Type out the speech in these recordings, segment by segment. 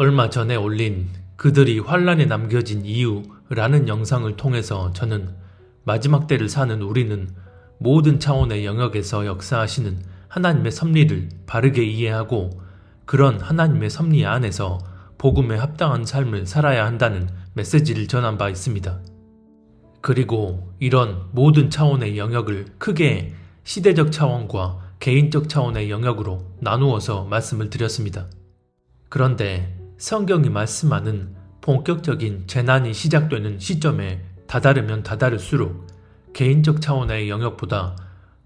얼마 전에 올린 그들이 환란에 남겨진 이유라는 영상을 통해서 저는 마지막 때를 사는 우리는 모든 차원의 영역에서 역사하시는 하나님의 섭리를 바르게 이해하고 그런 하나님의 섭리 안에서 복음에 합당한 삶을 살아야 한다는 메시지를 전한 바 있습니다. 그리고 이런 모든 차원의 영역을 크게 시대적 차원과 개인적 차원의 영역으로 나누어서 말씀을 드렸습니다. 그런데 성경이 말씀하는 본격적인 재난이 시작되는 시점에 다다르면 다다를수록 개인적 차원의 영역보다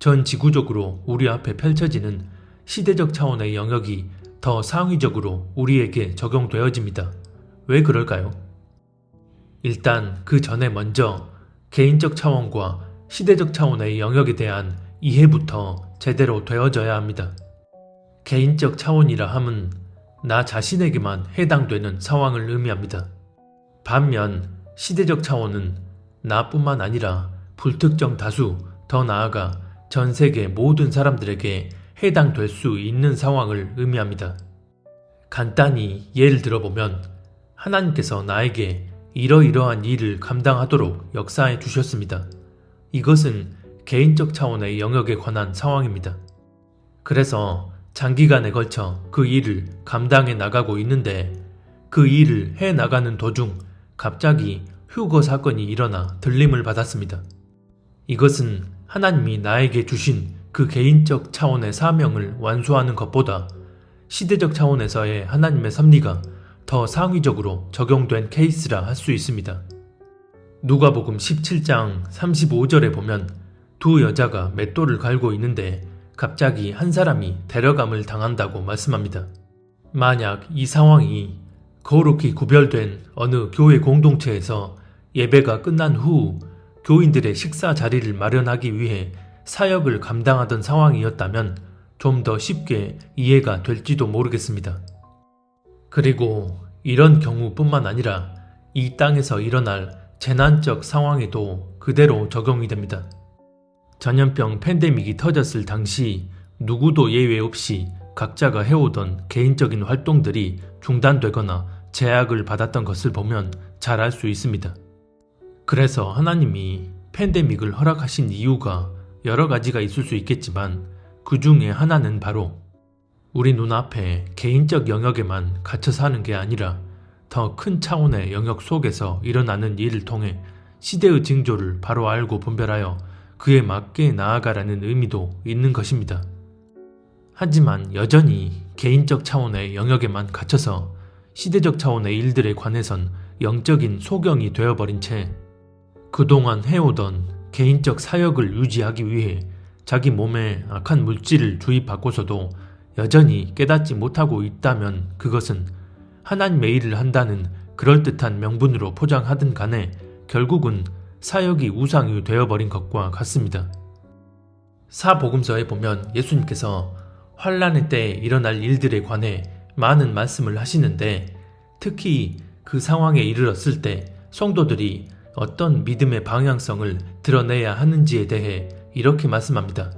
전 지구적으로 우리 앞에 펼쳐지는 시대적 차원의 영역이 더 상위적으로 우리에게 적용되어집니다. 왜 그럴까요? 일단 그 전에 먼저 개인적 차원과 시대적 차원의 영역에 대한 이해부터 제대로 되어져야 합니다. 개인적 차원이라 함은 나 자신에게만 해당되는 상황을 의미합니다. 반면 시대적 차원은 나뿐만 아니라 불특정 다수, 더 나아가 전 세계 모든 사람들에게 해당될 수 있는 상황을 의미합니다. 간단히 예를 들어보면 하나님께서 나에게 이러이러한 일을 감당하도록 역사해 주셨습니다. 이것은 개인적 차원의 영역에 관한 상황입니다. 그래서 장기간에 걸쳐 그 일을 감당해 나가고 있는데 그 일을 해 나가는 도중 갑자기 휴거 사건이 일어나 들림을 받았습니다. 이것은 하나님이 나에게 주신 그 개인적 차원의 사명을 완수하는 것보다 시대적 차원에서의 하나님의 섭리가 더 상위적으로 적용된 케이스라 할 수 있습니다. 누가복음 17장 35절에 보면 두 여자가 맷돌을 갈고 있는데 갑자기 한 사람이 데려감을 당한다고 말씀합니다. 만약 이 상황이 거룩히 구별된 어느 교회 공동체에서 예배가 끝난 후 교인들의 식사 자리를 마련하기 위해 사역을 감당하던 상황이었다면 좀 더 쉽게 이해가 될지도 모르겠습니다. 그리고 이런 경우뿐만 아니라 이 땅에서 일어날 재난적 상황에도 그대로 적용이 됩니다. 전염병 팬데믹이 터졌을 당시 누구도 예외 없이 각자가 해오던 개인적인 활동들이 중단되거나 제약을 받았던 것을 보면 잘 알 수 있습니다. 그래서 하나님이 팬데믹을 허락하신 이유가 여러 가지가 있을 수 있겠지만 그 중에 하나는 바로 우리 눈앞에 개인적 영역에만 갇혀 사는 게 아니라 더 큰 차원의 영역 속에서 일어나는 일을 통해 시대의 징조를 바로 알고 분별하여 그에 맞게 나아가라는 의미도 있는 것입니다. 하지만 여전히 개인적 차원의 영역에만 갇혀서 시대적 차원의 일들에 관해선 영적인 소경이 되어버린 채 그동안 해오던 개인적 사역을 유지하기 위해 자기 몸에 악한 물질을 주입받고서도 여전히 깨닫지 못하고 있다면 그것은 하나님의 일을 한다는 그럴듯한 명분으로 포장하든 간에 결국은 사역이 우상이 되어버린 것과 같습니다. 사복음서에 보면 예수님께서 환란의 때에 일어날 일들에 관해 많은 말씀을 하시는데 특히 그 상황에 이르렀을 때 성도들이 어떤 믿음의 방향성을 드러내야 하는지에 대해 이렇게 말씀합니다.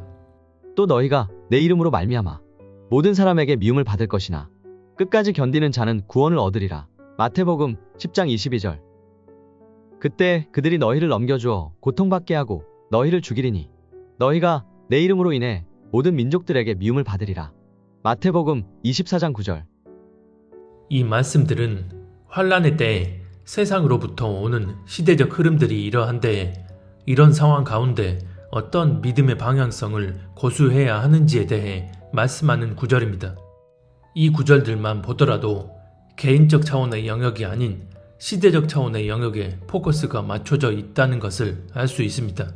또 너희가 내 이름으로 말미암아 모든 사람에게 미움을 받을 것이나 끝까지 견디는 자는 구원을 얻으리라. 마태복음 10장 22절. 그때 그들이 너희를 넘겨주어 고통받게 하고 너희를 죽이리니 너희가 내 이름으로 인해 모든 민족들에게 미움을 받으리라. 마태복음 24장 9절. 이 말씀들은 환란의 때에 세상으로부터 오는 시대적 흐름들이 이러한데 이런 상황 가운데 어떤 믿음의 방향성을 고수해야 하는지에 대해 말씀하는 구절입니다. 이 구절들만 보더라도 개인적 차원의 영역이 아닌 시대적 차원의 영역에 포커스가 맞춰져 있다는 것을 알 수 있습니다.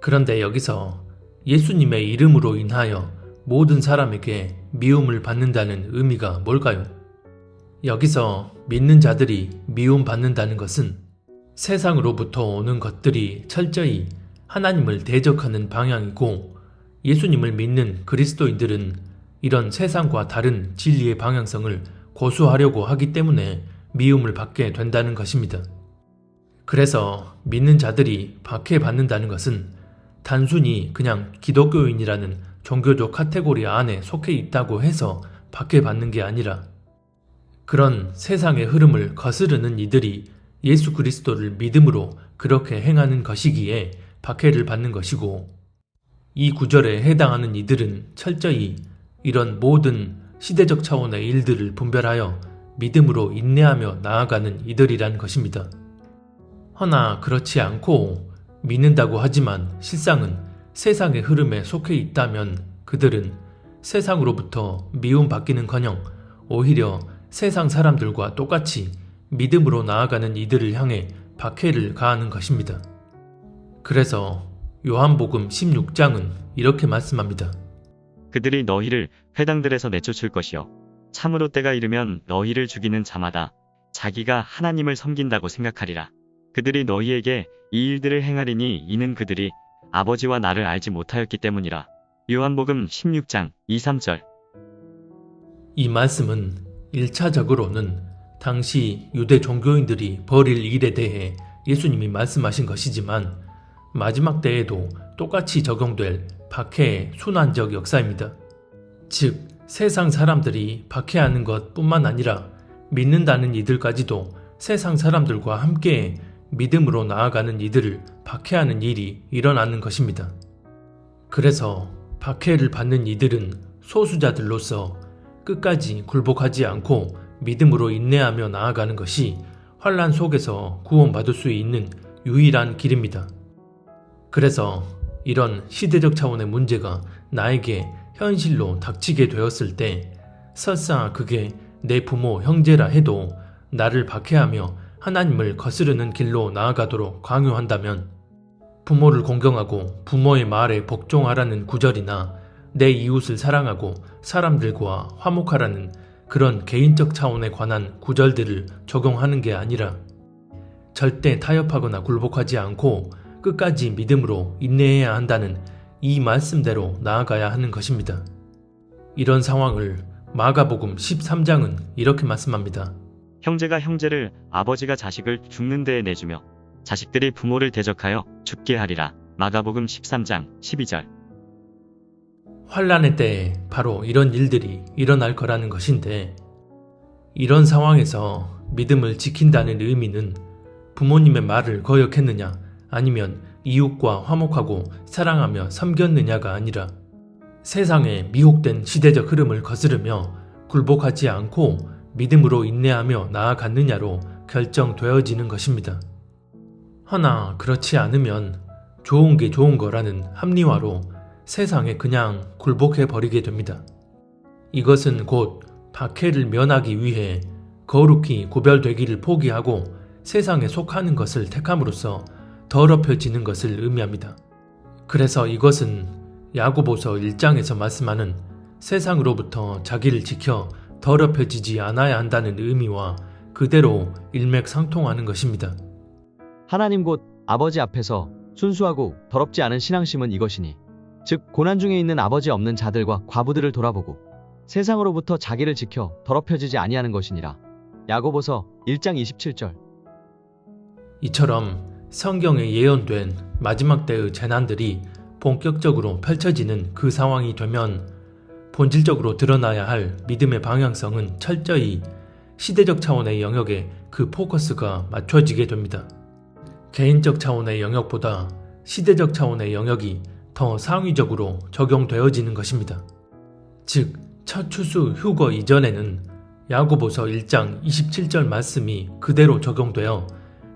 그런데 여기서 예수님의 이름으로 인하여 모든 사람에게 미움을 받는다는 의미가 뭘까요? 여기서 믿는 자들이 미움받는다는 것은 세상으로부터 오는 것들이 철저히 하나님을 대적하는 방향이고 예수님을 믿는 그리스도인들은 이런 세상과 다른 진리의 방향성을 고수하려고 하기 때문에 미움을 받게 된다는 것입니다. 그래서 믿는 자들이 박해받는다는 것은 단순히 그냥 기독교인이라는 종교적 카테고리 안에 속해 있다고 해서 박해받는 게 아니라 그런 세상의 흐름을 거스르는 이들이 예수 그리스도를 믿음으로 그렇게 행하는 것이기에 박해를 받는 것이고, 이 구절에 해당하는 이들은 철저히 이런 모든 시대적 차원의 일들을 분별하여 믿음으로 인내하며 나아가는 이들이란 것입니다. 허나 그렇지 않고 믿는다고 하지만 실상은 세상의 흐름에 속해 있다면 그들은 세상으로부터 미움받기는커녕 오히려 세상 사람들과 똑같이 믿음으로 나아가는 이들을 향해 박해를 가하는 것입니다. 그래서 요한복음 16장은 이렇게 말씀합니다. 그들이 너희를 회당들에서 내쫓을 것이요 참으로 때가 이르면 너희를 죽이는 자마다 자기가 하나님을 섬긴다고 생각하리라. 그들이 너희에게 이 일들을 행하리니 이는 그들이 아버지와 나를 알지 못하였기 때문이라. 요한복음 16장 2-3절. 이 말씀은 1차적으로는 당시 유대 종교인들이 벌일 일에 대해 예수님이 말씀하신 것이지만 마지막 때에도 똑같이 적용될 박해의 순환적 역사입니다. 즉, 세상 사람들이 박해하는 것뿐만 아니라 믿는다는 이들까지도 세상 사람들과 함께 믿음으로 나아가는 이들을 박해하는 일이 일어나는 것입니다. 그래서 박해를 받는 이들은 소수자들로서 끝까지 굴복하지 않고 믿음으로 인내하며 나아가는 것이 환난 속에서 구원받을 수 있는 유일한 길입니다. 그래서 이런 시대적 차원의 문제가 나에게 현실로 닥치게 되었을 때 설사 그게 내 부모, 형제라 해도 나를 박해하며 하나님을 거스르는 길로 나아가도록 강요한다면 부모를 공경하고 부모의 말에 복종하라는 구절이나 내 이웃을 사랑하고 사람들과 화목하라는 그런 개인적 차원에 관한 구절들을 적용하는 게 아니라 절대 타협하거나 굴복하지 않고 끝까지 믿음으로 인내해야 한다는 이 말씀대로 나아가야 하는 것입니다. 이런 상황을 마가복음 13장은 이렇게 말씀합니다. 형제가 형제를, 아버지가 자식을 죽는 데에 내주며 자식들이 부모를 대적하여 죽게 하리라. 마가복음 13장 12절. 환난의 때에 바로 이런 일들이 일어날 거라는 것인데, 이런 상황에서 믿음을 지킨다는 의미는 부모님의 말을 거역했느냐 아니면 이웃과 화목하고 사랑하며 섬겼느냐가 아니라 세상의 미혹된 시대적 흐름을 거스르며 굴복하지 않고 믿음으로 인내하며 나아갔느냐로 결정되어지는 것입니다. 허나 그렇지 않으면 좋은 게 좋은 거라는 합리화로 세상에 그냥 굴복해버리게 됩니다. 이것은 곧 박해를 면하기 위해 거룩히 구별되기를 포기하고 세상에 속하는 것을 택함으로써 더럽혀지는 것을 의미합니다. 그래서 이것은 야고보서 1장에서 말씀하는 세상으로부터 자기를 지켜 더럽혀지지 않아야 한다는 의미와 그대로 일맥상통하는 것입니다. 하나님 곧 아버지 앞에서 순수하고 더럽지 않은 신앙심은 이것이니 즉 고난 중에 있는 아버지 없는 자들과 과부들을 돌아보고 세상으로부터 자기를 지켜 더럽혀지지 아니하는 것이니라. 야고보서 1장 27절. 이처럼 성경에 예언된 마지막 때의 재난들이 본격적으로 펼쳐지는 그 상황이 되면 본질적으로 드러나야 할 믿음의 방향성은 철저히 시대적 차원의 영역에 그 포커스가 맞춰지게 됩니다. 개인적 차원의 영역보다 시대적 차원의 영역이 더 상위적으로 적용되어지는 것입니다. 즉, 첫 추수 휴거 이전에는 야고보서 1장 27절 말씀이 그대로 적용되어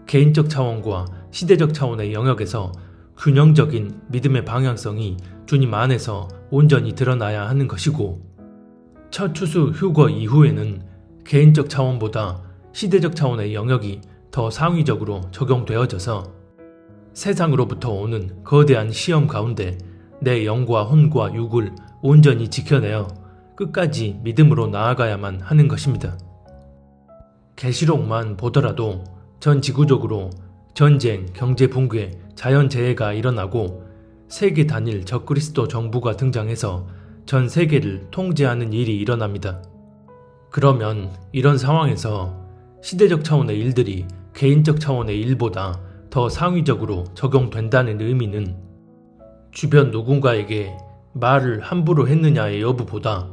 개인적 차원과 시대적 차원의 영역에서 균형적인 믿음의 방향성이 주님 안에서 온전히 드러나야 하는 것이고, 첫 추수 휴거 이후에는 개인적 차원보다 시대적 차원의 영역이 더 상위적으로 적용되어져서 세상으로부터 오는 거대한 시험 가운데 내 영과 혼과 육을 온전히 지켜내어 끝까지 믿음으로 나아가야만 하는 것입니다. 계시록만 보더라도 전 지구적으로 전쟁, 경제 붕괴, 자연재해가 일어나고 세계 단일 적그리스도 정부가 등장해서 전 세계를 통제하는 일이 일어납니다. 그러면 이런 상황에서 시대적 차원의 일들이 개인적 차원의 일보다 더 상위적으로 적용된다는 의미는 주변 누군가에게 말을 함부로 했느냐의 여부보다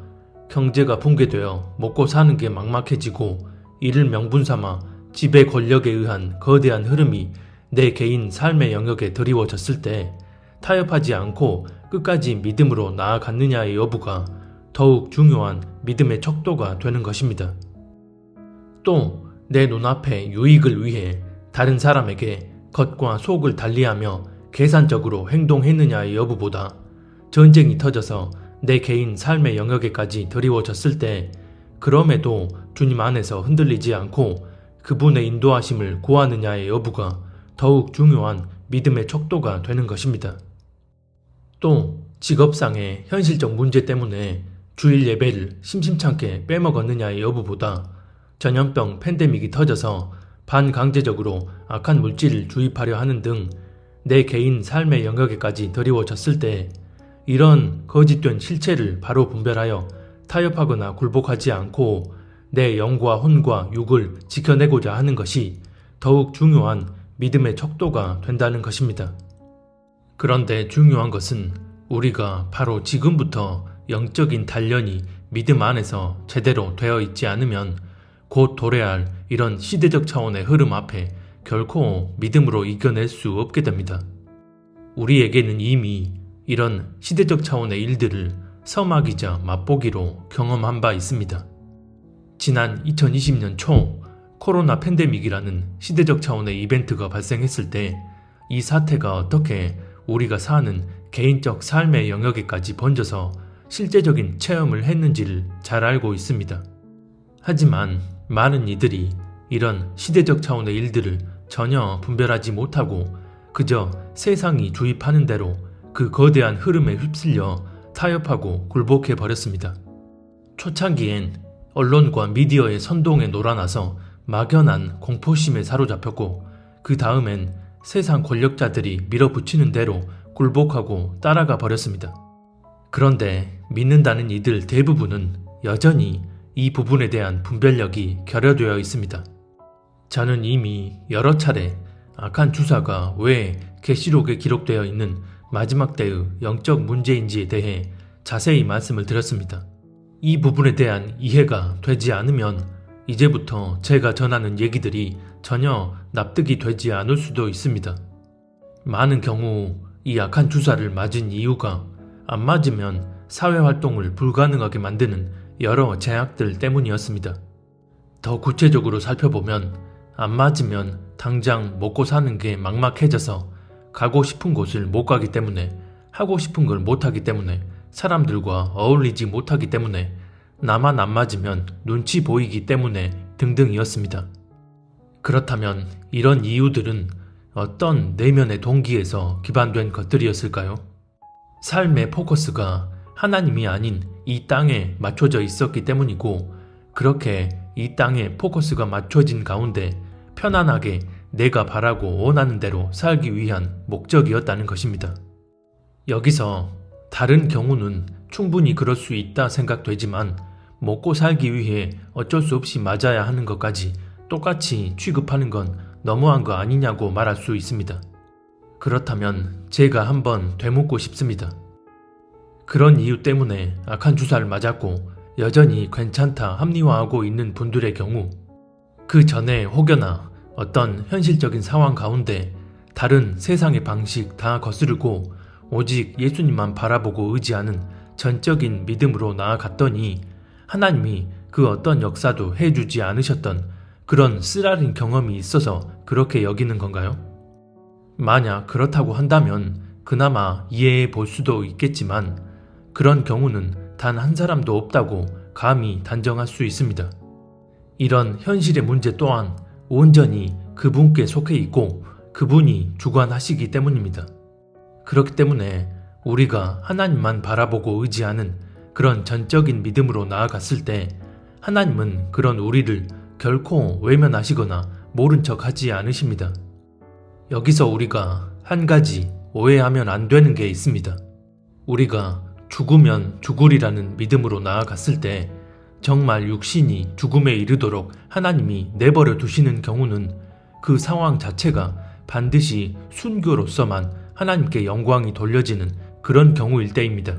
경제가 붕괴되어 먹고 사는 게 막막해지고 이를 명분 삼아 지배 권력에 의한 거대한 흐름이 내 개인 삶의 영역에 드리워졌을 때 타협하지 않고 끝까지 믿음으로 나아갔느냐의 여부가 더욱 중요한 믿음의 척도가 되는 것입니다. 또 내 눈앞의 유익을 위해 다른 사람에게 겉과 속을 달리하며 계산적으로 행동했느냐의 여부보다 전쟁이 터져서 내 개인 삶의 영역에까지 드리워졌을 때 그럼에도 주님 안에서 흔들리지 않고 그분의 인도하심을 구하느냐의 여부가 더욱 중요한 믿음의 척도가 되는 것입니다. 또 직업상의 현실적 문제 때문에 주일 예배를 심심찮게 빼먹었느냐의 여부보다 전염병 팬데믹이 터져서 반강제적으로 악한 물질을 주입하려 하는 등 내 개인 삶의 영역에까지 드리워졌을 때 이런 거짓된 실체를 바로 분별하여 타협하거나 굴복하지 않고 내 영과 혼과 육을 지켜내고자 하는 것이 더욱 중요한 믿음의 척도가 된다는 것입니다. 그런데 중요한 것은 우리가 바로 지금부터 영적인 단련이 믿음 안에서 제대로 되어 있지 않으면 곧 도래할 이런 시대적 차원의 흐름 앞에 결코 믿음으로 이겨낼 수 없게 됩니다. 우리에게는 이미 이런 시대적 차원의 일들을 서막이자 맛보기로 경험한 바 있습니다. 지난 2020년 초 코로나 팬데믹이라는 시대적 차원의 이벤트가 발생했을 때 이 사태가 어떻게 우리가 사는 개인적 삶의 영역에까지 번져서 실제적인 체험을 했는지를 잘 알고 있습니다. 하지만 많은 이들이 이런 시대적 차원의 일들을 전혀 분별하지 못하고 그저 세상이 주입하는 대로 그 거대한 흐름에 휩쓸려 타협하고 굴복해 버렸습니다. 초창기엔 언론과 미디어의 선동에 놀아나서 막연한 공포심에 사로잡혔고 그 다음엔 세상 권력자들이 밀어붙이는 대로 굴복하고 따라가 버렸습니다. 그런데 믿는다는 이들 대부분은 여전히 이 부분에 대한 분별력이 결여되어 있습니다. 저는 이미 여러 차례 악한 주사가 왜 계시록에 기록되어 있는 마지막 때의 영적 문제인지에 대해 자세히 말씀을 드렸습니다. 이 부분에 대한 이해가 되지 않으면 이제부터 제가 전하는 얘기들이 전혀 납득이 되지 않을 수도 있습니다. 많은 경우 이 악한 주사를 맞은 이유가 안 맞으면 사회활동을 불가능하게 만드는 여러 제약들 때문이었습니다. 더 구체적으로 살펴보면 안 맞으면 당장 먹고 사는 게 막막해져서 가고 싶은 곳을 못 가기 때문에 하고 싶은 걸 못하기 때문에 사람들과 어울리지 못하기 때문에 나만 안 맞으면 눈치 보이기 때문에 등등이었습니다. 그렇다면 이런 이유들은 어떤 내면의 동기에서 기반된 것들이었을까요? 삶의 포커스가 하나님이 아닌 이 땅에 맞춰져 있었기 때문이고 그렇게 이 땅에 포커스가 맞춰진 가운데 편안하게 내가 바라고 원하는 대로 살기 위한 목적이었다는 것입니다. 여기서 다른 경우는 충분히 그럴 수 있다 생각되지만 먹고 살기 위해 어쩔 수 없이 맞아야 하는 것까지 똑같이 취급하는 건 너무한 거 아니냐고 말할 수 있습니다. 그렇다면 제가 한번 되묻고 싶습니다. 그런 이유 때문에 악한 주사를 맞았고 여전히 괜찮다 합리화하고 있는 분들의 경우 그 전에 혹여나 어떤 현실적인 상황 가운데 다른 세상의 방식 다 거스르고 오직 예수님만 바라보고 의지하는 전적인 믿음으로 나아갔더니 하나님이 그 어떤 역사도 해주지 않으셨던 그런 쓰라린 경험이 있어서 그렇게 여기는 건가요? 만약 그렇다고 한다면 그나마 이해해 볼 수도 있겠지만 그런 경우는 단 한 사람도 없다고 감히 단정할 수 있습니다. 이런 현실의 문제 또한 온전히 그분께 속해 있고 그분이 주관하시기 때문입니다. 그렇기 때문에 우리가 하나님만 바라보고 의지하는 그런 전적인 믿음으로 나아갔을 때 하나님은 그런 우리를 결코 외면하시거나 모른 척 하지 않으십니다. 여기서 우리가 한 가지 오해하면 안 되는 게 있습니다. 우리가 죽으면 죽으리라는 믿음으로 나아갔을 때 정말 육신이 죽음에 이르도록 하나님이 내버려 두시는 경우는 그 상황 자체가 반드시 순교로서만 하나님께 영광이 돌려지는 그런 경우일 때입니다.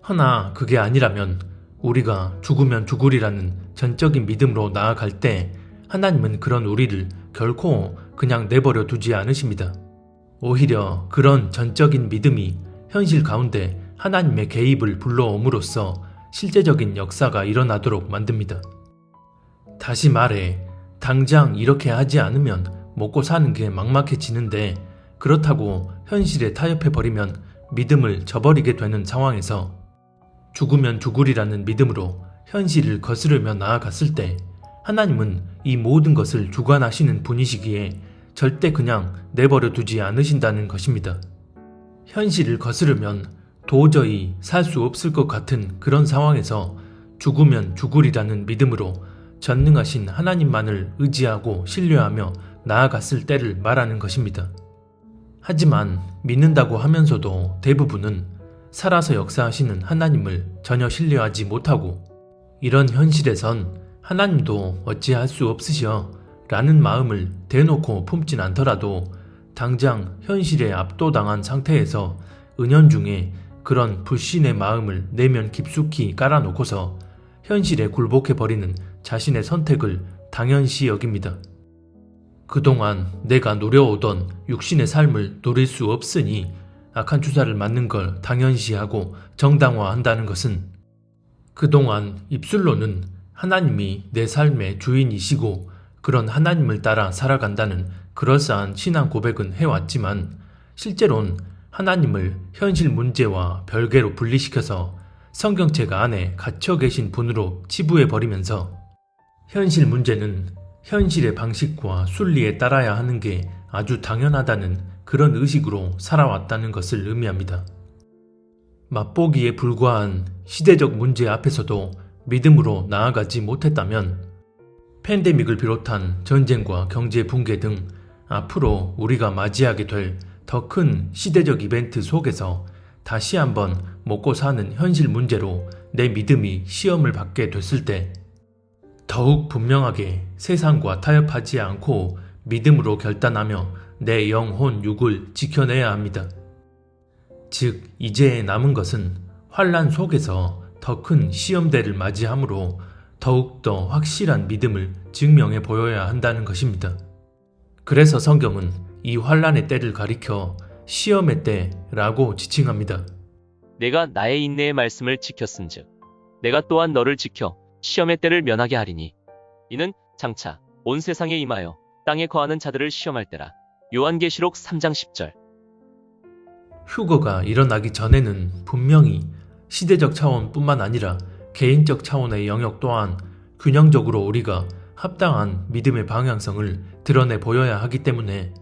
허나 그게 아니라면 우리가 죽으면 죽으리라는 전적인 믿음으로 나아갈 때 하나님은 그런 우리를 결코 그냥 내버려 두지 않으십니다. 오히려 그런 전적인 믿음이 현실 가운데 하나님의 개입을 불러옴으로써 실제적인 역사가 일어나도록 만듭니다. 다시 말해, 당장 이렇게 하지 않으면 먹고 사는 게 막막해지는데 그렇다고 현실에 타협해버리면 믿음을 저버리게 되는 상황에서 죽으면 죽으리라는 믿음으로 현실을 거스르며 나아갔을 때 하나님은 이 모든 것을 주관하시는 분이시기에 절대 그냥 내버려 두지 않으신다는 것입니다. 현실을 거스르면 도저히 살 수 없을 것 같은 그런 상황에서 죽으면 죽으리라는 믿음으로 전능하신 하나님만을 의지하고 신뢰하며 나아갔을 때를 말하는 것입니다. 하지만 믿는다고 하면서도 대부분은 살아서 역사하시는 하나님을 전혀 신뢰하지 못하고 이런 현실에선 하나님도 어찌할 수 없으시여 라는 마음을 대놓고 품진 않더라도 당장 현실에 압도당한 상태에서 은연중에 그런 불신의 마음을 내면 깊숙이 깔아놓고서 현실에 굴복해버리는 자신의 선택을 당연시 여깁니다. 그동안 내가 누려오던 육신의 삶을 누릴 수 없으니 악한 주사를 맞는 걸 당연시하고 정당화한다는 것은 그동안 입술로는 하나님이 내 삶의 주인이시고 그런 하나님을 따라 살아간다는 그럴싸한 신앙 고백은 해왔지만 실제로는 하나님을 현실 문제와 별개로 분리시켜서 성경책 안에 갇혀 계신 분으로 치부해버리면서 현실 문제는 현실의 방식과 순리에 따라야 하는 게 아주 당연하다는 그런 의식으로 살아왔다는 것을 의미합니다. 맛보기에 불과한 시대적 문제 앞에서도 믿음으로 나아가지 못했다면 팬데믹을 비롯한 전쟁과 경제 붕괴 등 앞으로 우리가 맞이하게 될 더 큰 시대적 이벤트 속에서 다시 한번 먹고 사는 현실 문제로 내 믿음이 시험을 받게 됐을 때 더욱 분명하게 세상과 타협하지 않고 믿음으로 결단하며 내 영혼 육을 지켜내야 합니다. 즉 이제 남은 것은 환난 속에서 더 큰 시험대를 맞이하므로 더욱더 확실한 믿음을 증명해 보여야 한다는 것입니다. 그래서 성경은 이 환난의 때를 가리켜 시험의 때라고 지칭합니다. 내가 나의 인내의 말씀을 지켰은즉 내가 또한 너를 지켜 시험의 때를 면하게 하리니 이는 장차 온 세상에 임하여 땅에 거하는 자들을 시험할 때라. 요한계시록 3장 10절. 휴거가 일어나기 전에는 분명히 시대적 차원뿐만 아니라 개인적 차원의 영역 또한 균형적으로 우리가 합당한 믿음의 방향성을 드러내 보여야 하기 때문에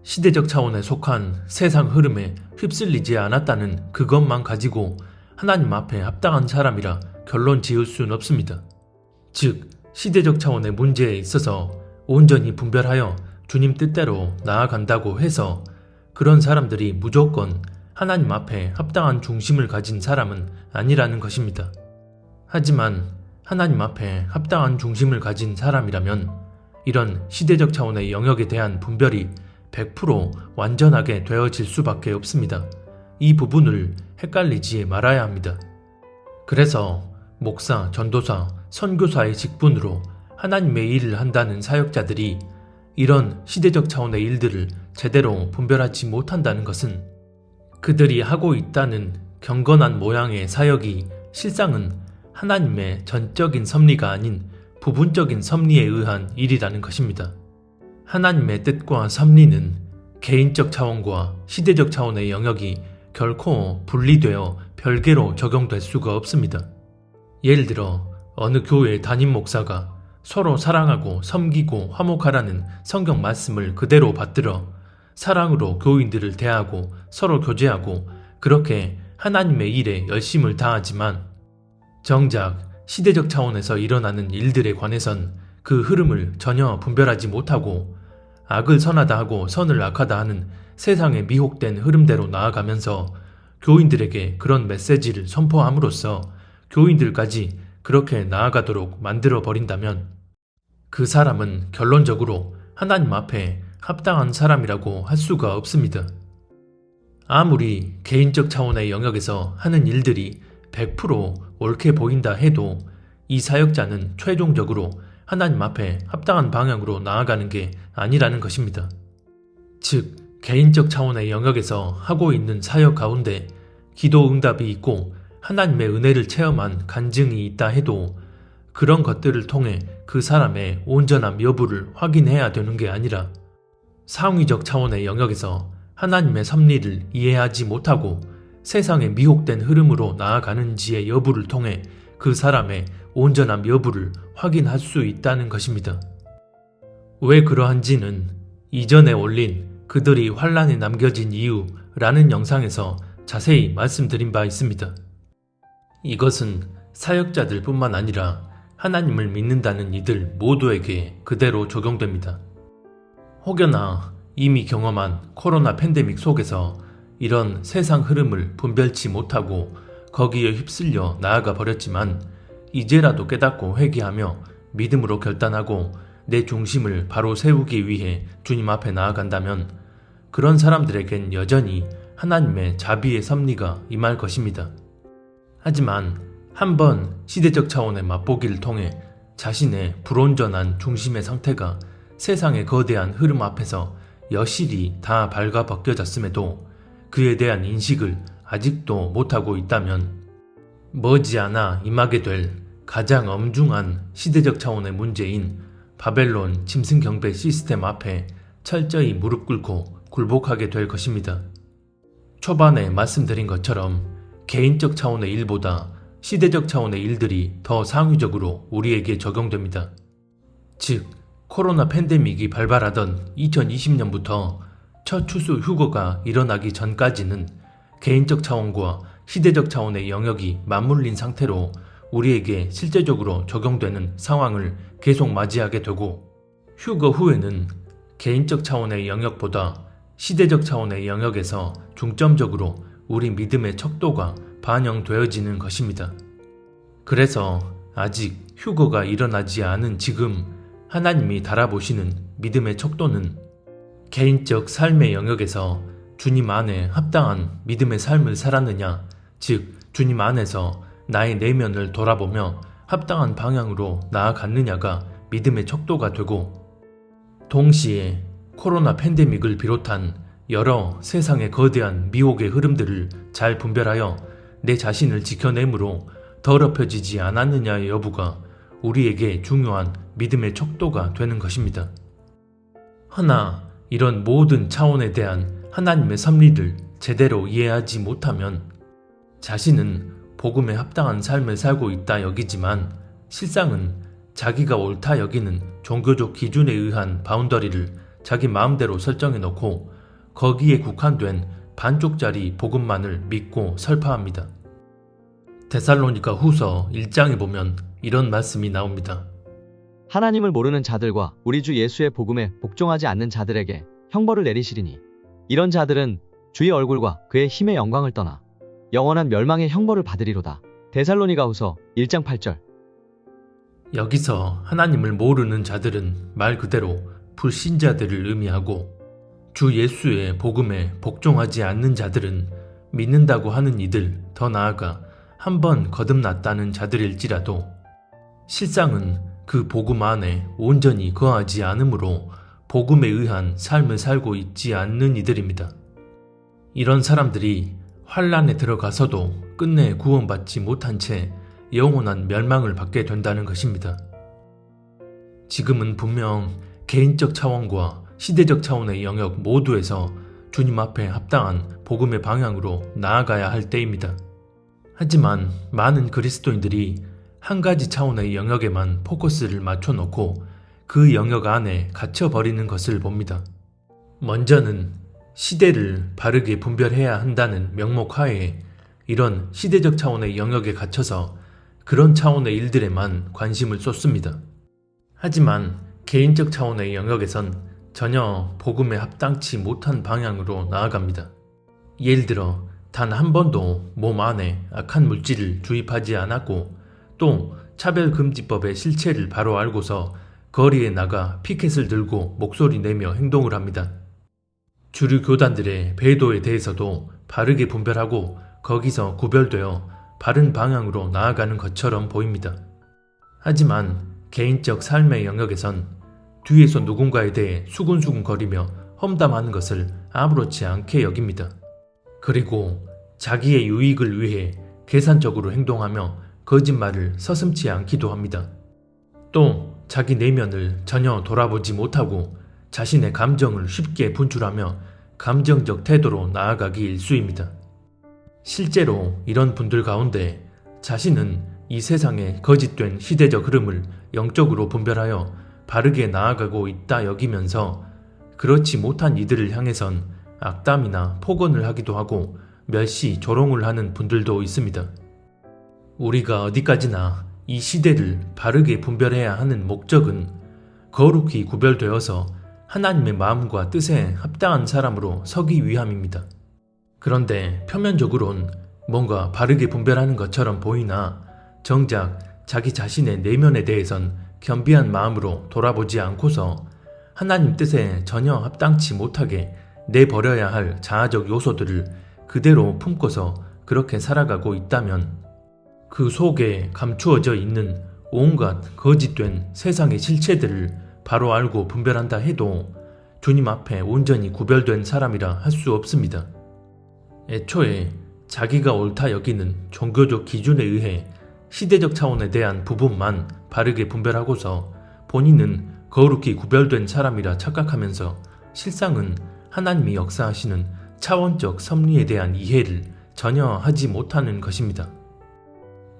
시대적 차원에 속한 세상 흐름에 휩쓸리지 않았다는 그것만 가지고 하나님 앞에 합당한 사람이라 결론 지을 수는 없습니다. 즉, 시대적 차원의 문제에 있어서 온전히 분별하여 주님 뜻대로 나아간다고 해서 그런 사람들이 무조건 하나님 앞에 합당한 중심을 가진 사람은 아니라는 것입니다. 하지만 하나님 앞에 합당한 중심을 가진 사람이라면 이런 시대적 차원의 영역에 대한 분별이 100% 완전하게 되어질 수밖에 없습니다. 이 부분을 헷갈리지 말아야 합니다. 그래서 목사, 전도사, 선교사의 직분으로 하나님의 일을 한다는 사역자들이 이런 시대적 차원의 일들을 제대로 분별하지 못한다는 것은 그들이 하고 있다는 경건한 모양의 사역이 실상은 하나님의 전적인 섭리가 아닌 부분적인 섭리에 의한 일이라는 것입니다. 하나님의 뜻과 섭리는 개인적 차원과 시대적 차원의 영역이 결코 분리되어 별개로 적용될 수가 없습니다. 예를 들어 어느 교회 담임 목사가 서로 사랑하고 섬기고 화목하라는 성경 말씀을 그대로 받들어 사랑으로 교인들을 대하고 서로 교제하고 그렇게 하나님의 일에 열심을 다하지만 정작 시대적 차원에서 일어나는 일들에 관해선 그 흐름을 전혀 분별하지 못하고 악을 선하다 하고 선을 악하다 하는 세상의 미혹된 흐름대로 나아가면서 교인들에게 그런 메시지를 선포함으로써 교인들까지 그렇게 나아가도록 만들어 버린다면 그 사람은 결론적으로 하나님 앞에 합당한 사람이라고 할 수가 없습니다. 아무리 개인적 차원의 영역에서 하는 일들이 100% 옳게 보인다 해도 이 사역자는 최종적으로 하나님 앞에 합당한 방향으로 나아가는 게 아니라는 것입니다. 즉, 개인적 차원의 영역에서 하고 있는 사역 가운데 기도 응답이 있고 하나님의 은혜를 체험한 간증이 있다 해도 그런 것들을 통해 그 사람의 온전함 여부를 확인해야 되는 게 아니라 상위적 차원의 영역에서 하나님의 섭리를 이해하지 못하고 세상의 미혹된 흐름으로 나아가는지의 여부를 통해 그 사람의 온전함 여부를 확인할 수 있다는 것입니다. 왜 그러한지는 이전에 올린 그들이 환란에 남겨진 이유라는 영상에서 자세히 말씀드린 바 있습니다. 이것은 사역자들 뿐만 아니라 하나님을 믿는다는 이들 모두에게 그대로 적용됩니다. 혹여나 이미 경험한 코로나 팬데믹 속에서 이런 세상 흐름을 분별치 못하고 거기에 휩쓸려 나아가 버렸지만 이제라도 깨닫고 회개하며 믿음으로 결단하고 내 중심을 바로 세우기 위해 주님 앞에 나아간다면 그런 사람들에겐 여전히 하나님의 자비의 섭리가 임할 것입니다. 하지만 한번 시대적 차원의 맛보기를 통해 자신의 불온전한 중심의 상태가 세상의 거대한 흐름 앞에서 여실히 다 발가벗겨졌음에도 그에 대한 인식을 아직도 못하고 있다면 머지않아 임하게 될 가장 엄중한 시대적 차원의 문제인 바벨론 짐승경배 시스템 앞에 철저히 무릎 꿇고 굴복하게 될 것입니다. 초반에 말씀드린 것처럼 개인적 차원의 일보다 시대적 차원의 일들이 더 상위적으로 우리에게 적용됩니다. 즉, 코로나 팬데믹이 발발하던 2020년부터 첫 추수 휴거가 일어나기 전까지는 개인적 차원과 시대적 차원의 영역이 맞물린 상태로 우리에게 실제적으로 적용되는 상황을 계속 맞이하게 되고, 휴거 후에는 개인적 차원의 영역보다 시대적 차원의 영역에서 중점적으로 우리 믿음의 척도가 반영되어지는 것입니다. 그래서 아직 휴거가 일어나지 않은 지금 하나님이 달아보시는 믿음의 척도는 개인적 삶의 영역에서 주님 안에 합당한 믿음의 삶을 살았느냐, 즉 주님 안에서 나의 내면을 돌아보며 합당한 방향으로 나아갔느냐가 믿음의 척도가 되고, 동시에 코로나 팬데믹을 비롯한 여러 세상의 거대한 미혹의 흐름들을 잘 분별하여 내 자신을 지켜내므로 더럽혀지지 않았느냐의 여부가 우리에게 중요한 믿음의 척도가 되는 것입니다. 허나 이런 모든 차원에 대한 하나님의 섭리를 제대로 이해하지 못하면 자신은 복음에 합당한 삶을 살고 있다 여기지만 실상은 자기가 옳다 여기는 종교적 기준에 의한 바운더리를 자기 마음대로 설정해 놓고 거기에 국한된 반쪽짜리 복음만을 믿고 설파합니다. 데살로니가 후서 1장에 보면 이런 말씀이 나옵니다. 하나님을 모르는 자들과 우리 주 예수의 복음에 복종하지 않는 자들에게 형벌을 내리시리니 이런 자들은 주의 얼굴과 그의 힘의 영광을 떠나 영원한 멸망의 형벌을 받으리로다. 데살로니가 후서 1장 8절. 여기서 하나님을 모르는 자들은 말 그대로 불신자들을 의미하고, 주 예수의 복음에 복종하지 않는 자들은 믿는다고 하는 이들, 더 나아가 한번 거듭났다는 자들일지라도 실상은 그 복음 안에 온전히 거하지 않으므로 복음에 의한 삶을 살고 있지 않는 이들입니다. 이런 사람들이 환란에 들어가서도 끝내 구원받지 못한 채 영원한 멸망을 받게 된다는 것입니다. 지금은 분명 개인적 차원과 시대적 차원의 영역 모두에서 주님 앞에 합당한 복음의 방향으로 나아가야 할 때입니다. 하지만 많은 그리스도인들이 한 가지 차원의 영역에만 포커스를 맞춰놓고 그 영역 안에 갇혀버리는 것을 봅니다. 먼저는 시대를 바르게 분별해야 한다는 명목 하에 이런 시대적 차원의 영역에 갇혀서 그런 차원의 일들에만 관심을 쏟습니다. 하지만 개인적 차원의 영역에선 전혀 복음에 합당치 못한 방향으로 나아갑니다. 예를 들어 단 한 번도 몸 안에 악한 물질을 주입하지 않았고, 또 차별금지법의 실체를 바로 알고서 거리에 나가 피켓을 들고 목소리 내며 행동을 합니다. 주류 교단들의 배도에 대해서도 바르게 분별하고 거기서 구별되어 바른 방향으로 나아가는 것처럼 보입니다. 하지만 개인적 삶의 영역에선 뒤에서 누군가에 대해 수근수근거리며 험담하는 것을 아무렇지 않게 여깁니다. 그리고 자기의 유익을 위해 계산적으로 행동하며 거짓말을 서슴지 않기도 합니다. 또 자기 내면을 전혀 돌아보지 못하고 자신의 감정을 쉽게 분출하며 감정적 태도로 나아가기 일쑤입니다. 실제로 이런 분들 가운데 자신은 이 세상의 거짓된 시대적 흐름을 영적으로 분별하여 바르게 나아가고 있다 여기면서 그렇지 못한 이들을 향해선 악담이나 폭언을 하기도 하고 멸시, 조롱을 하는 분들도 있습니다. 우리가 어디까지나 이 시대를 바르게 분별해야 하는 목적은 거룩히 구별되어서 하나님의 마음과 뜻에 합당한 사람으로 서기 위함입니다. 그런데 표면적으론 뭔가 바르게 분별하는 것처럼 보이나 정작 자기 자신의 내면에 대해선 겸비한 마음으로 돌아보지 않고서 하나님 뜻에 전혀 합당치 못하게 내버려야 할 자아적 요소들을 그대로 품고서 그렇게 살아가고 있다면 그 속에 감추어져 있는 온갖 거짓된 세상의 실체들을 바로 알고 분별한다 해도 주님 앞에 온전히 구별된 사람이라 할 수 없습니다. 애초에 자기가 옳다 여기는 종교적 기준에 의해 시대적 차원에 대한 부분만 바르게 분별하고서 본인은 거룩히 구별된 사람이라 착각하면서 실상은 하나님이 역사하시는 차원적 섭리에 대한 이해를 전혀 하지 못하는 것입니다.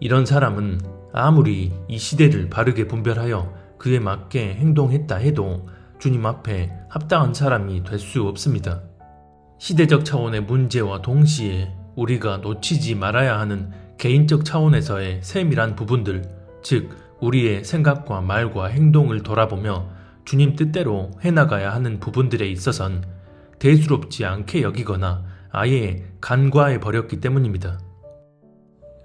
이런 사람은 아무리 이 시대를 바르게 분별하여 그에 맞게 행동했다 해도 주님 앞에 합당한 사람이 될 수 없습니다. 시대적 차원의 문제와 동시에 우리가 놓치지 말아야 하는 개인적 차원에서의 세밀한 부분들, 즉 우리의 생각과 말과 행동을 돌아보며 주님 뜻대로 해나가야 하는 부분들에 있어선 대수롭지 않게 여기거나 아예 간과해 버렸기 때문입니다.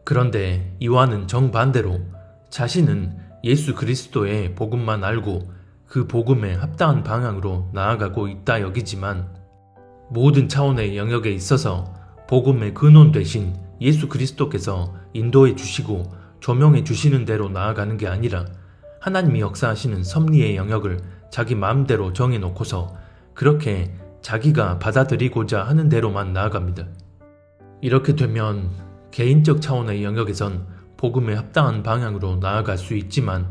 그런데 이와는 정반대로 자신은 예수 그리스도의 복음만 알고 그 복음에 합당한 방향으로 나아가고 있다 여기지만 모든 차원의 영역에 있어서 복음의 근원 되신 예수 그리스도께서 인도해 주시고 조명해 주시는 대로 나아가는 게 아니라 하나님이 역사하시는 섭리의 영역을 자기 마음대로 정해놓고서 그렇게 자기가 받아들이고자 하는 대로만 나아갑니다. 이렇게 되면 개인적 차원의 영역에선 복음에 합당한 방향으로 나아갈 수 있지만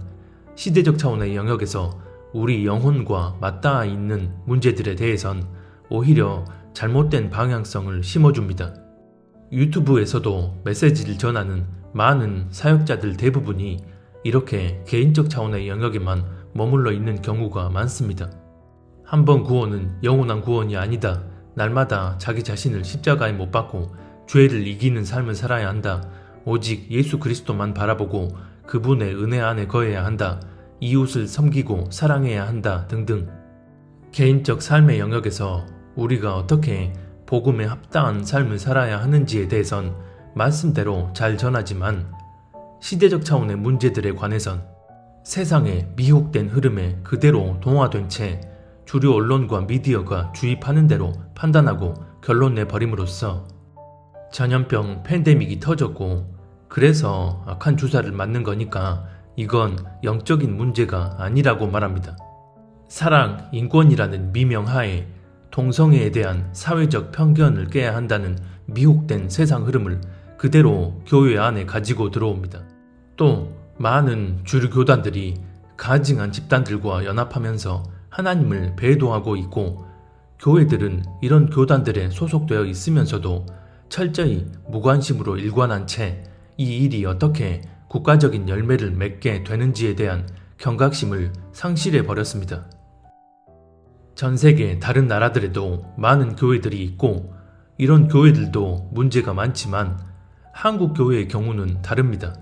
시대적 차원의 영역에서 우리 영혼과 맞닿아 있는 문제들에 대해선 오히려 잘못된 방향성을 심어줍니다. 유튜브에서도 메시지를 전하는 많은 사역자들 대부분이 이렇게 개인적 차원의 영역에만 머물러 있는 경우가 많습니다. 한 번 구원은 영원한 구원이 아니다. 날마다 자기 자신을 십자가에 못 박고 죄를 이기는 삶을 살아야 한다. 오직 예수 그리스도만 바라보고 그분의 은혜 안에 거해야 한다. 이웃을 섬기고 사랑해야 한다. 등등. 개인적 삶의 영역에서 우리가 어떻게 복음에 합당한 삶을 살아야 하는지에 대해선 말씀대로 잘 전하지만 시대적 차원의 문제들에 관해선 세상의 미혹된 흐름에 그대로 동화된 채 주류 언론과 미디어가 주입하는 대로 판단하고 결론 내버림으로써 전염병 팬데믹이 터졌고 그래서 악한 주사를 맞는 거니까 이건 영적인 문제가 아니라고 말합니다. 사랑, 인권이라는 미명하에 동성애에 대한 사회적 편견을 깨야 한다는 미혹된 세상 흐름을 그대로 교회 안에 가지고 들어옵니다. 또 많은 주류 교단들이 가증한 집단들과 연합하면서 하나님을 배도하고 있고 교회들은 이런 교단들에 소속되어 있으면서도 철저히 무관심으로 일관한 채 이 일이 어떻게 국가적인 열매를 맺게 되는지에 대한 경각심을 상실해 버렸습니다. 전 세계 다른 나라들에도 많은 교회들이 있고 이런 교회들도 문제가 많지만 한국 교회의 경우는 다릅니다.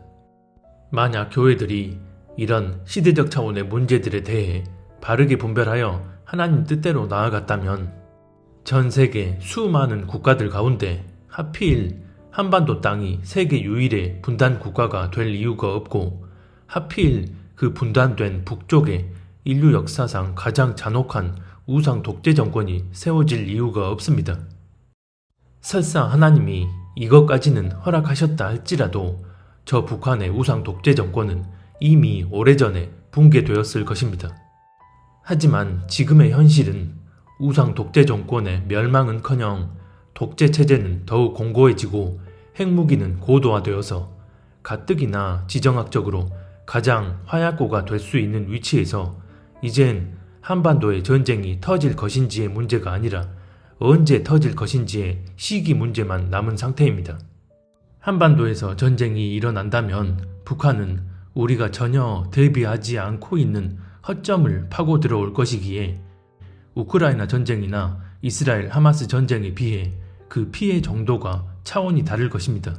만약 교회들이 이런 시대적 차원의 문제들에 대해 바르게 분별하여 하나님 뜻대로 나아갔다면 전 세계 수많은 국가들 가운데 하필 한반도 땅이 세계 유일의 분단 국가가 될 이유가 없고 하필 그 분단된 북쪽에 인류 역사상 가장 잔혹한 우상 독재 정권이 세워질 이유가 없습니다. 설사 하나님이 이것까지는 허락하셨다 할지라도 저 북한의 우상 독재 정권은 이미 오래전에 붕괴되었을 것입니다. 하지만 지금의 현실은 우상 독재 정권의 멸망은커녕 독재 체제는 더욱 공고해지고 핵무기는 고도화되어서 가뜩이나 지정학적으로 가장 화약고가 될 수 있는 위치에서 이젠 한반도의 전쟁이 터질 것인지의 문제가 아니라 언제 터질 것인지의 시기 문제만 남은 상태입니다. 한반도에서 전쟁이 일어난다면 북한은 우리가 전혀 대비하지 않고 있는 허점을 파고 들어올 것이기에 우크라이나 전쟁이나 이스라엘 하마스 전쟁에 비해 그 피해 정도가 차원이 다를 것입니다.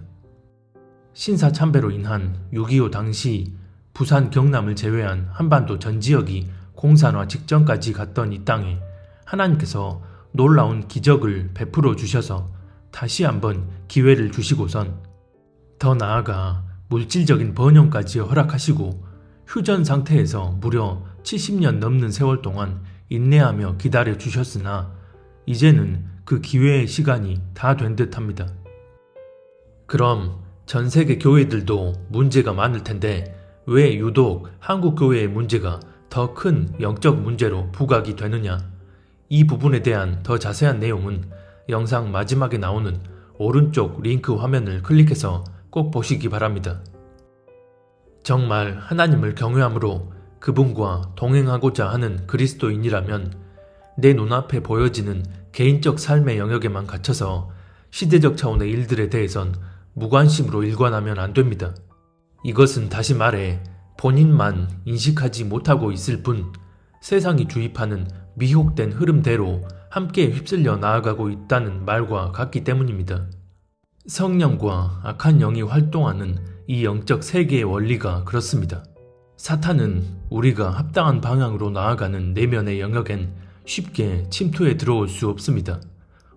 신사참배로 인한 6.25 당시 부산 경남을 제외한 한반도 전 지역이 공산화 직전까지 갔던 이 땅에 하나님께서 놀라운 기적을 베풀어 주셔서 다시 한번 기회를 주시고선 더 나아가 물질적인 번영까지 허락하시고 휴전 상태에서 무려 70년 넘는 세월 동안 인내하며 기다려 주셨으나 이제는 그 기회의 시간이 다 된 듯합니다. 그럼 전 세계 교회들도 문제가 많을 텐데 왜 유독 한국 교회의 문제가 더 큰 영적 문제로 부각이 되느냐? 이 부분에 대한 더 자세한 내용은 영상 마지막에 나오는 오른쪽 링크 화면을 클릭해서 꼭 보시기 바랍니다. 정말 하나님을 경외함으로 그분과 동행하고자 하는 그리스도인이라면 내 눈앞에 보여지는 개인적 삶의 영역에만 갇혀서 시대적 차원의 일들에 대해선 무관심으로 일관하면 안 됩니다. 이것은 다시 말해 본인만 인식하지 못하고 있을 뿐 세상이 주입하는 미혹된 흐름대로 함께 휩쓸려 나아가고 있다는 말과 같기 때문입니다. 성령과 악한 영이 활동하는 이 영적 세계의 원리가 그렇습니다. 사탄은 우리가 합당한 방향으로 나아가는 내면의 영역엔 쉽게 침투해 들어올 수 없습니다.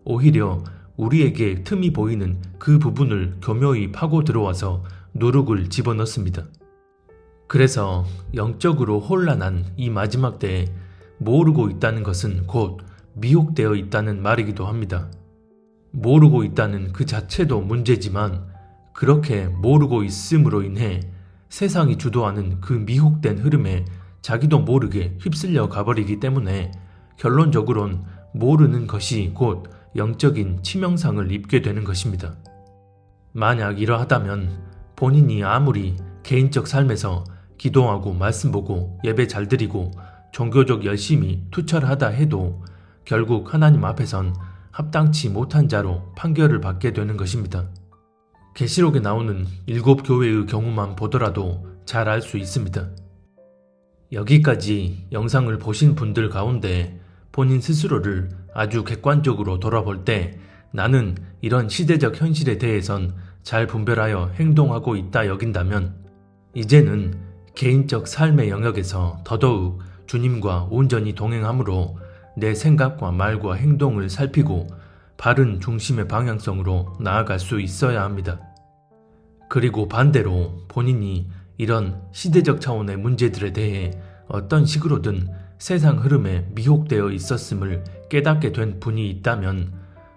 오히려 우리에게 틈이 보이는 그 부분을 교묘히 파고 들어와서 누룩을 집어넣습니다. 그래서 영적으로 혼란한 이 마지막 때에 모르고 있다는 것은 곧 미혹되어 있다는 말이기도 합니다. 모르고 있다는 그 자체도 문제지만 그렇게 모르고 있음으로 인해 세상이 주도하는 그 미혹된 흐름에 자기도 모르게 휩쓸려 가버리기 때문에 결론적으론 모르는 것이 곧 영적인 치명상을 입게 되는 것입니다. 만약 이러하다면 본인이 아무리 개인적 삶에서 기도하고 말씀 보고 예배 잘 드리고 종교적 열심히 투철하다 해도 결국 하나님 앞에선 합당치 못한 자로 판결을 받게 되는 것입니다. 계시록에 나오는 7교회의 경우만 보더라도 잘 알 수 있습니다. 여기까지 영상을 보신 분들 가운데 본인 스스로를 아주 객관적으로 돌아볼 때 나는 이런 시대적 현실에 대해선 잘 분별하여 행동하고 있다 여긴다면 이제는 개인적 삶의 영역에서 더더욱 주님과 온전히 동행함으로 내 생각과 말과 행동을 살피고 바른 중심의 방향성으로 나아갈 수 있어야 합니다. 그리고 반대로 본인이 이런 시대적 차원의 문제들에 대해 어떤 식으로든 세상 흐름에 미혹되어 있었음을 깨닫게 된 분이 있다면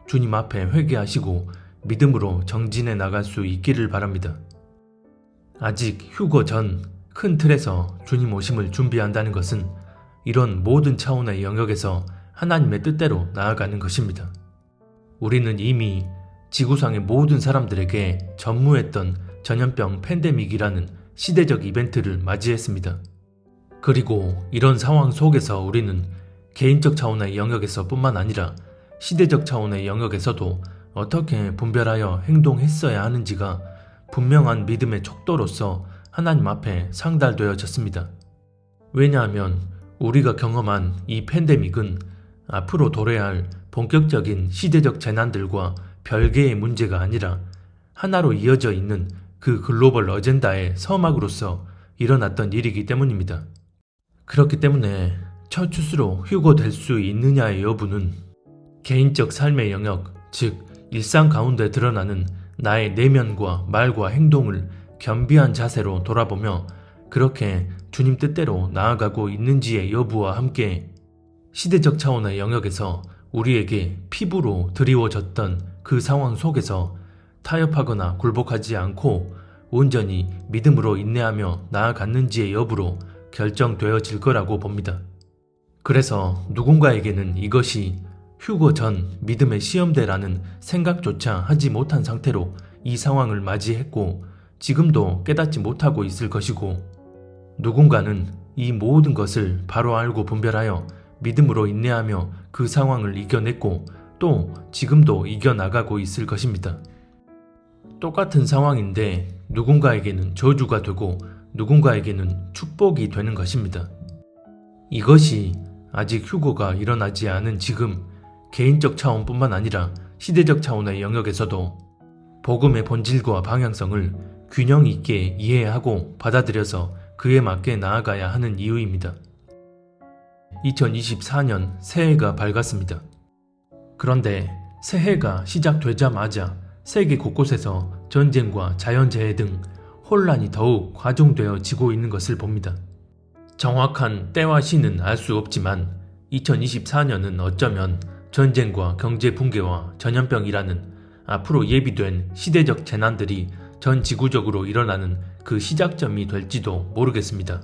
주님 앞에 회개하시고 믿음으로 정진해 나갈 수 있기를 바랍니다. 아직 휴거 전 큰 틀에서 주님 오심을 준비한다는 것은 이런 모든 차원의 영역에서 하나님의 뜻대로 나아가는 것입니다. 우리는 이미 지구상의 모든 사람들에게 전무했던 전염병 팬데믹이라는 시대적 이벤트를 맞이했습니다. 그리고 이런 상황 속에서 우리는 개인적 차원의 영역에서 뿐만 아니라 시대적 차원의 영역에서도 어떻게 분별하여 행동했어야 하는지가 분명한 믿음의 척도로서 하나님 앞에 상달되어졌습니다. 왜냐하면 우리가 경험한 이 팬데믹은 앞으로 도래야 할 본격적인 시대적 재난들과 별개의 문제가 아니라 하나로 이어져 있는 그 글로벌 어젠다의 서막으로서 일어났던 일이기 때문입니다. 그렇기 때문에 첫 추수로 휴거될 수 있느냐의 여부는 개인적 삶의 영역, 즉 일상 가운데 드러나는 나의 내면과 말과 행동을 겸비한 자세로 돌아보며 그렇게 주님 뜻대로 나아가고 있는지의 여부와 함께 시대적 차원의 영역에서 우리에게 피부로 드리워졌던 그 상황 속에서 타협하거나 굴복하지 않고 온전히 믿음으로 인내하며 나아갔는지의 여부로 결정되어질 거라고 봅니다. 그래서 누군가에게는 이것이 휴거 전 믿음의 시험대라는 생각조차 하지 못한 상태로 이 상황을 맞이했고 지금도 깨닫지 못하고 있을 것이고, 누군가는 이 모든 것을 바로 알고 분별하여 믿음으로 인내하며 그 상황을 이겨냈고 또 지금도 이겨나가고 있을 것입니다. 똑같은 상황인데 누군가에게는 저주가 되고 누군가에게는 축복이 되는 것입니다. 이것이 아직 휴거가 일어나지 않은 지금 개인적 차원뿐만 아니라 시대적 차원의 영역에서도 복음의 본질과 방향성을 균형 있게 이해하고 받아들여서 그에 맞게 나아가야 하는 이유입니다. 2024년 새해가 밝았습니다. 그런데 새해가 시작되자마자 세계 곳곳에서 전쟁과 자연재해 등 혼란이 더욱 과중되어지고 있는 것을 봅니다. 정확한 때와 시는 알 수 없지만 2024년은 어쩌면 전쟁과 경제 붕괴와 전염병이라는 앞으로 예비된 시대적 재난들이 전 지구적으로 일어나는 그 시작점이 될지도 모르겠습니다.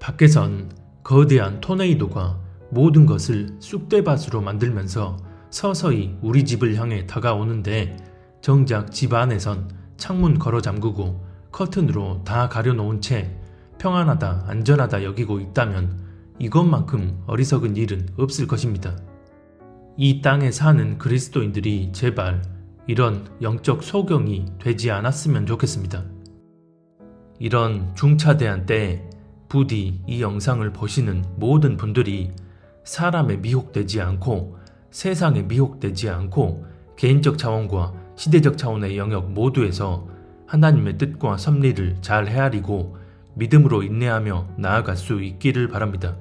밖에선 거대한 토네이도가 모든 것을 쑥대밭으로 만들면서 서서히 우리 집을 향해 다가오는데 정작 집 안에선 창문 걸어 잠그고 커튼으로 다 가려놓은 채 평안하다 안전하다 여기고 있다면 이것만큼 어리석은 일은 없을 것입니다. 이 땅에 사는 그리스도인들이 제발 이런 영적 소경이 되지 않았으면 좋겠습니다. 이런 중차대한 때에 부디 이 영상을 보시는 모든 분들이 사람에 미혹되지 않고 세상에 미혹되지 않고 개인적 차원과 시대적 차원의 영역 모두에서 하나님의 뜻과 섭리를 잘 헤아리고 믿음으로 인내하며 나아갈 수 있기를 바랍니다.